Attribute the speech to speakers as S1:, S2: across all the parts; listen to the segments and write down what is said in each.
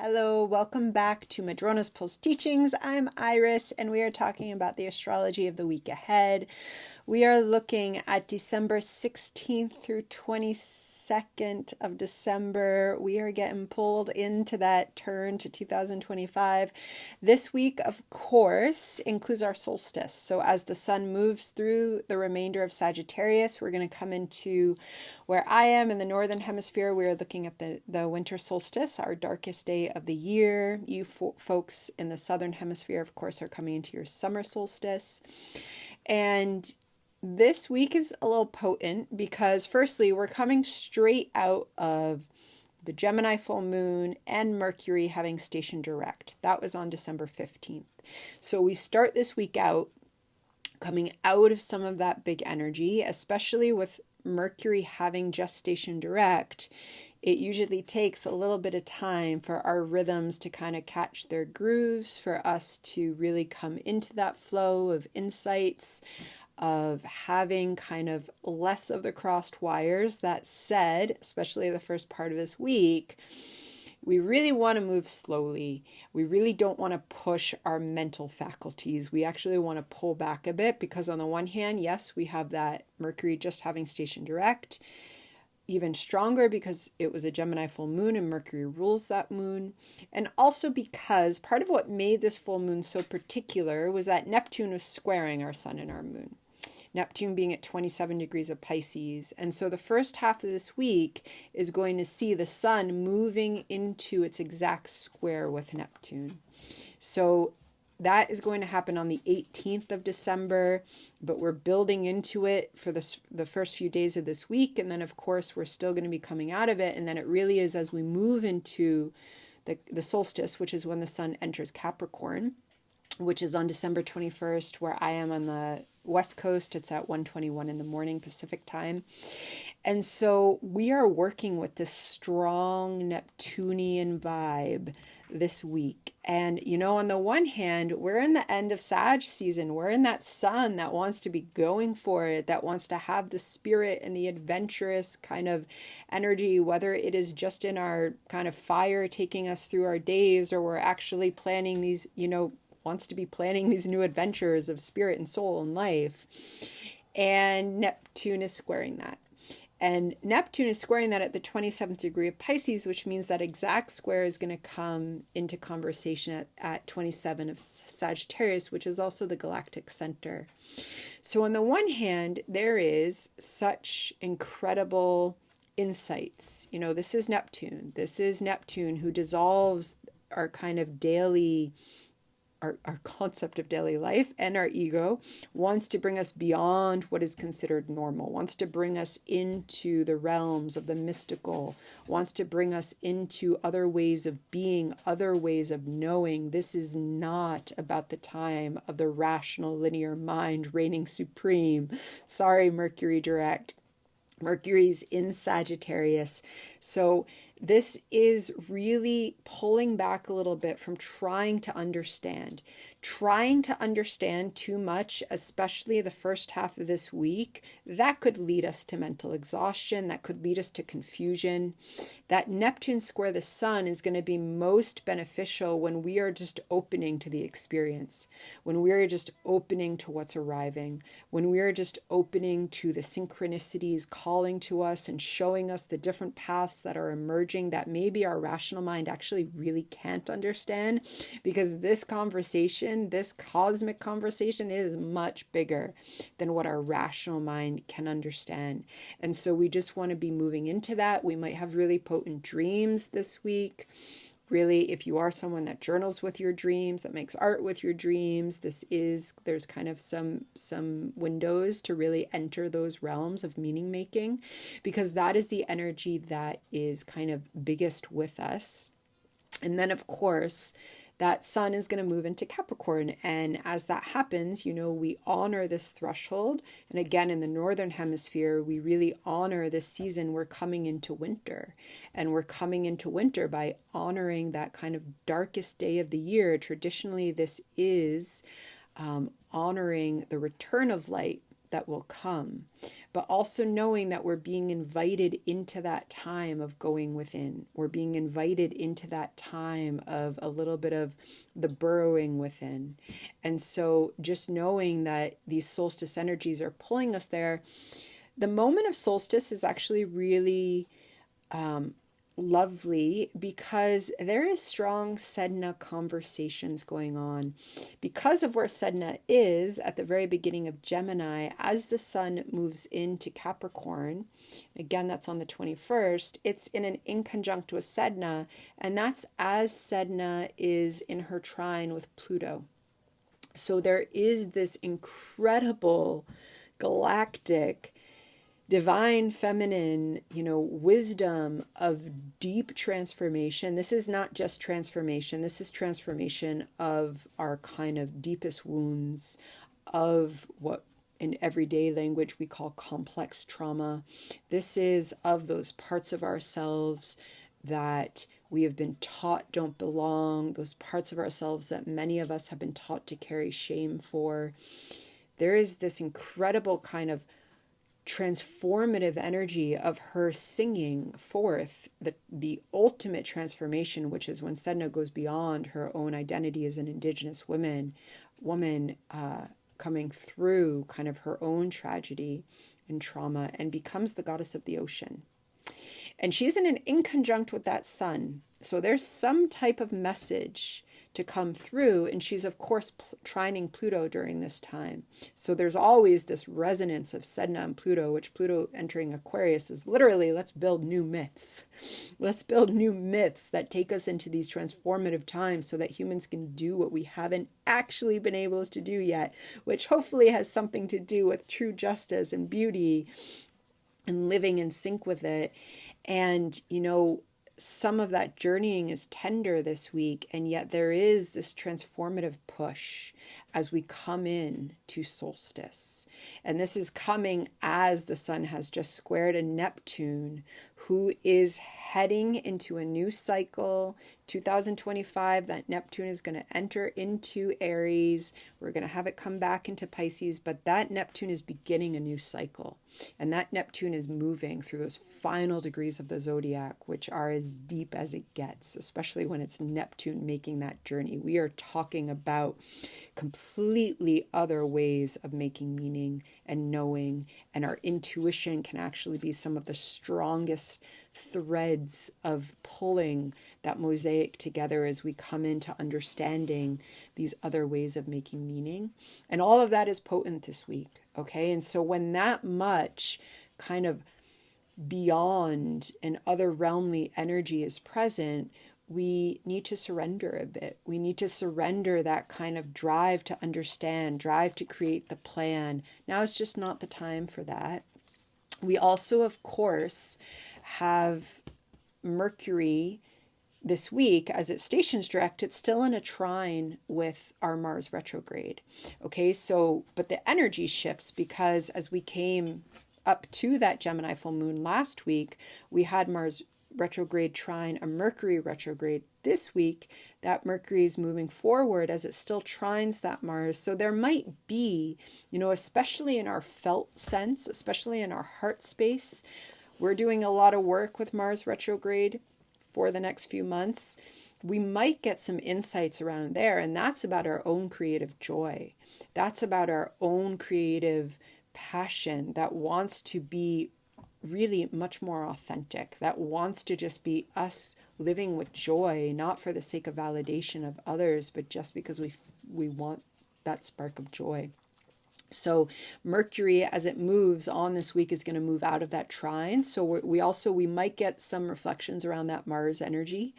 S1: Hello, welcome back to Madrona's Pulse Teachings. I'm Iris, and we are talking about the astrology of the week ahead. We are looking at December 16th through 22nd of December. We are getting pulled into that turn to 2025. This week, of course, includes our solstice. So as the sun moves through the remainder of Sagittarius, we're going to come into where I am in the northern hemisphere. We are looking at the winter solstice, our darkest day of the year. You folks in the southern hemisphere, of course, are coming into your summer solstice. And this week is a little potent because, firstly, we're coming straight out of the Gemini full moon and Mercury having station direct. That was on December 15th. So we start this week out coming out of some of that big energy, especially with Mercury having just station direct. It usually takes a little bit of time for our rhythms to kind of catch their grooves, for us to really come into that flow of insights, of having kind of less of the crossed wires. That said, especially the first part of this week, we really want to move slowly. We really don't want to push our mental faculties. We actually want to pull back a bit because on the one hand, yes, we have that Mercury just having station direct, even stronger because it was a Gemini full moon and Mercury rules that moon. And also because part of what made this full moon so particular was that Neptune was squaring our sun and our moon. Neptune being at 27 degrees of Pisces. And so the first half of this week is going to see the sun moving into its exact square with Neptune. So that is going to happen on the 18th of December, but we're building into it for the first few days of this week. And then, of course, we're still going to be coming out of it. And then it really is as we move into the solstice, which is when the sun enters Capricorn, which is on December 21st, where I am on the West Coast. It's at 1:21 in the morning Pacific time. And so we are working with this strong Neptunian vibe this week. And, on the one hand, we're in the end of Sag season. We're in that sun that wants to be going for it, that wants to have the spirit and the adventurous kind of energy, whether it is just in our kind of fire taking us through our days, or we're actually planning these, wants to be planning these new adventures of spirit and soul and life. And Neptune is squaring that. And Neptune is squaring that at the 27th degree of Pisces, which means that exact square is going to come into conversation at 27 of Sagittarius, which is also the galactic center. So on the one hand, there is such incredible insights. This is Neptune. This is Neptune who dissolves our kind of daily our concept of daily life, and our ego, wants to bring us beyond what is considered normal, wants to bring us into the realms of the mystical, wants to bring us into other ways of being, other ways of knowing. This is not about the time of the rational linear mind reigning supreme. Sorry, Mercury direct. Mercury's in Sagittarius. So this is really pulling back a little bit from trying to understand too much, especially the first half of this week. That could lead us to mental exhaustion. That could lead us to confusion. That Neptune square the sun is going to be most beneficial when we are just opening to the experience, when we are just opening to what's arriving, when we are just opening to the synchronicities calling to us and showing us the different paths that are emerging that maybe our rational mind actually really can't understand, because this conversation, this cosmic conversation, is much bigger than what our rational mind can understand. And so we just want to be moving into that. We might have really potent dreams this week. Really, if you are someone that journals with your dreams, that makes art with your dreams, there's kind of some windows to really enter those realms of meaning making, because that is the energy that is kind of biggest with us. And then, of course, that sun is going to move into Capricorn. And as that happens, we honor this threshold. And again, in the northern hemisphere, we really honor this season. We're coming into winter. And we're coming into winter by honoring that kind of darkest day of the year. Traditionally, this is honoring the return of light, that will come, but also knowing that we're being invited into that time of going within. We're being invited into that time of a little bit of the burrowing within. And so just knowing that these solstice energies are pulling us there. The moment of solstice is actually really lovely because there is strong Sedna conversations going on. Because of where Sedna is at the very beginning of Gemini, as the sun moves into Capricorn, again, that's on the 21st, it's in an inconjunct with Sedna, and that's as Sedna is in her trine with Pluto. So there is this incredible galactic divine feminine, wisdom of deep transformation. This is not just transformation. This is transformation of our kind of deepest wounds, of what in everyday language we call complex trauma. This is of those parts of ourselves that we have been taught don't belong, those parts of ourselves that many of us have been taught to carry shame for. There is this incredible kind of transformative energy of her singing forth the ultimate transformation, which is when Sedna goes beyond her own identity as an Indigenous woman coming through kind of her own tragedy and trauma and becomes the goddess of the ocean. And she's in an inconjunct with that sun. So there's some type of message to come through. And she's, of course, trining Pluto during this time. So there's always this resonance of Sedna and Pluto, which Pluto entering Aquarius is literally, let's build new myths. Let's build new myths that take us into these transformative times so that humans can do what we haven't actually been able to do yet, which hopefully has something to do with true justice and beauty and living in sync with it. And, some of that journeying is tender this week, and yet there is this transformative push as we come in to solstice. And this is coming as the sun has just squared a Neptune, who is heading into a new cycle. 2025, that Neptune is going to enter into Aries. We're going to have it come back into Pisces, but that Neptune is beginning a new cycle. And that Neptune is moving through those final degrees of the zodiac, which are as deep as it gets, especially when it's Neptune making that journey. We are talking about completely other ways of making meaning and knowing, and our intuition can actually be some of the strongest threads of pulling that mosaic together as we come into understanding these other ways of making meaning. And all of that is potent this week, okay? And so when that much kind of beyond and other realmly energy is present, we need to surrender a bit. We need to surrender that kind of drive to understand, drive to create the plan. Now it's just not the time for that. We also, of course, have Mercury this week, as it stations direct, it's still in a trine with our Mars retrograde. Okay, so, but the energy shifts because as we came up to that Gemini full moon last week, we had Mars retrograde trine a Mercury retrograde. This week, that Mercury is moving forward as it still trines that Mars. So there might be, especially in our felt sense, especially in our heart space, we're doing a lot of work with Mars retrograde for the next few months. We might get some insights around there, and that's about our own creative joy. That's about our own creative passion that wants to be really much more authentic, that wants to just be us living with joy, not for the sake of validation of others, but just because we want that spark of joy. So Mercury, as it moves on this week, is going to move out of that trine. So we might get some reflections around that Mars energy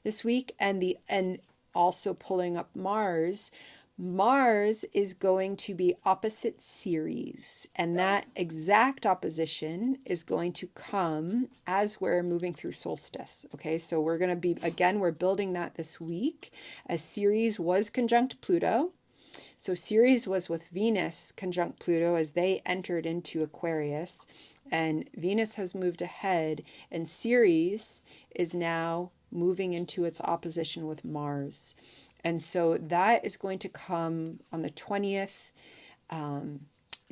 S1: this week, and also pulling up Mars. Mars is going to be opposite Ceres, and that exact opposition is going to come as we're moving through solstice. Okay, so we're going to be, again, we're building that this week as Ceres was conjunct Pluto. So Ceres was with Venus conjunct Pluto as they entered into Aquarius, and Venus has moved ahead, and Ceres is now moving into its opposition with Mars. And so that is going to come on the 20th.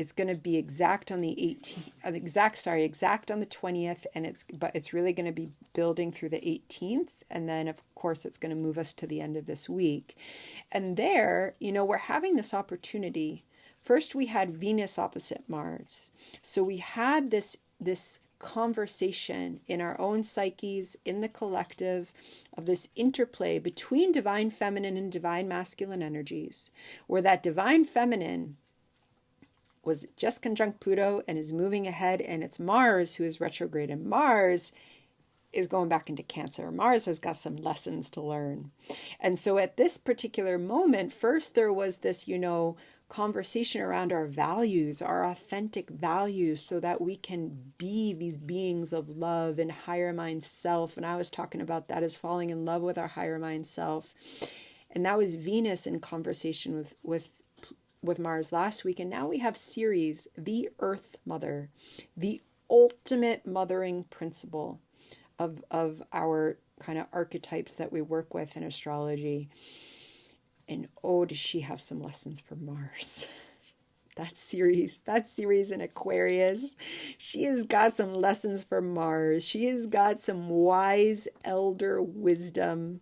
S1: It's going to be exact on the 18th, exact on the 20th, and it's really going to be building through the 18th, and then of course it's going to move us to the end of this week. And there, we're having this opportunity. First, we had Venus opposite Mars. So we had this conversation in our own psyches, in the collective, of this interplay between divine feminine and divine masculine energies, where that divine feminine was just conjunct Pluto and is moving ahead, and it's Mars who is retrograde, and Mars is going back into Cancer. Mars has got some lessons to learn. And so at this particular moment, first there was this, conversation around our values, our authentic values, so that we can be these beings of love and higher mind self. And I was talking about that as falling in love with our higher mind self. And that was Venus in conversation with Mars last week. And now we have Ceres, the Earth Mother, the ultimate mothering principle of our kind of archetypes that we work with in astrology. And oh, does she have some lessons for Mars? That's Ceres in Aquarius. She has got some lessons for Mars. She has got some wise elder wisdom.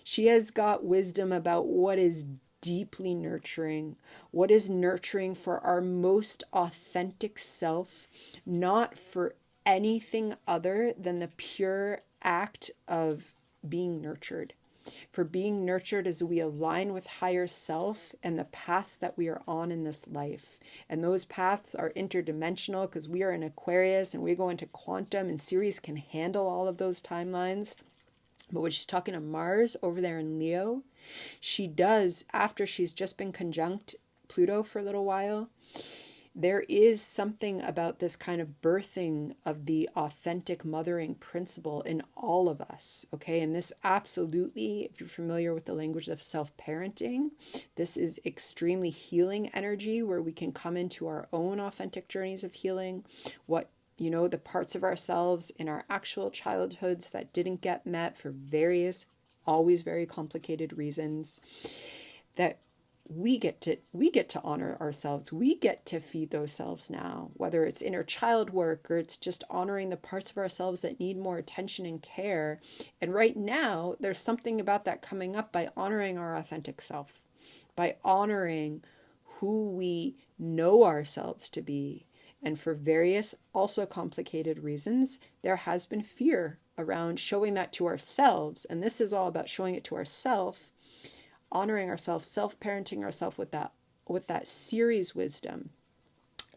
S1: She has got wisdom about what is deeply nurturing, what is nurturing for our most authentic self, not for anything other than the pure act of being nurtured. For being nurtured as we align with higher self and the paths that we are on in this life. And those paths are interdimensional because we are in Aquarius and we go into quantum, and Ceres can handle all of those timelines. But when she's talking to Mars over there in Leo, she does, after she's just been conjunct Pluto for a little while, there is something about this kind of birthing of the authentic mothering principle in all of us, okay? And this absolutely, if you're familiar with the language of self-parenting, this is extremely healing energy where we can come into our own authentic journeys of healing, the parts of ourselves in our actual childhoods that didn't get met for various, always very complicated reasons, that we get to honor ourselves. We get to feed those selves now, whether it's inner child work or it's just honoring the parts of ourselves that need more attention and care. And right now, there's something about that coming up by honoring our authentic self, by honoring who we know ourselves to be. And for various also complicated reasons, there has been fear around showing that to ourselves. And this is all about showing it to ourselves, honoring ourselves, self-parenting ourselves with that Ceres wisdom,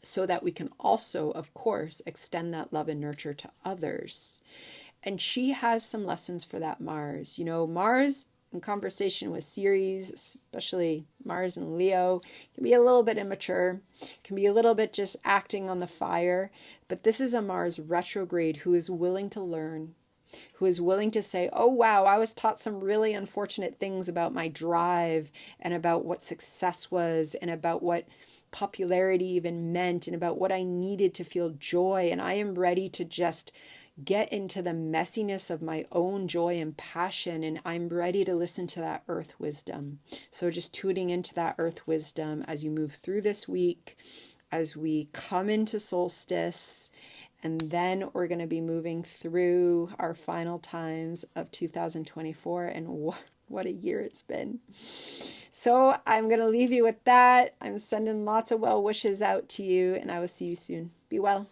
S1: so that we can also, of course, extend that love and nurture to others. And she has some lessons for that Mars. Mars in conversation with Ceres, especially Mars and Leo, can be a little bit immature, can be a little bit just acting on the fire. But this is a Mars retrograde who is willing to learn, who is willing to say, oh, wow, I was taught some really unfortunate things about my drive and about what success was and about what popularity even meant and about what I needed to feel joy. And I am ready to just get into the messiness of my own joy and passion. And I'm ready to listen to that earth wisdom. So just tuning into that earth wisdom as you move through this week, as we come into solstice. And then we're going to be moving through our final times of 2024. And what a year it's been. So I'm going to leave you with that. I'm sending lots of well wishes out to you, and I will see you soon. Be well.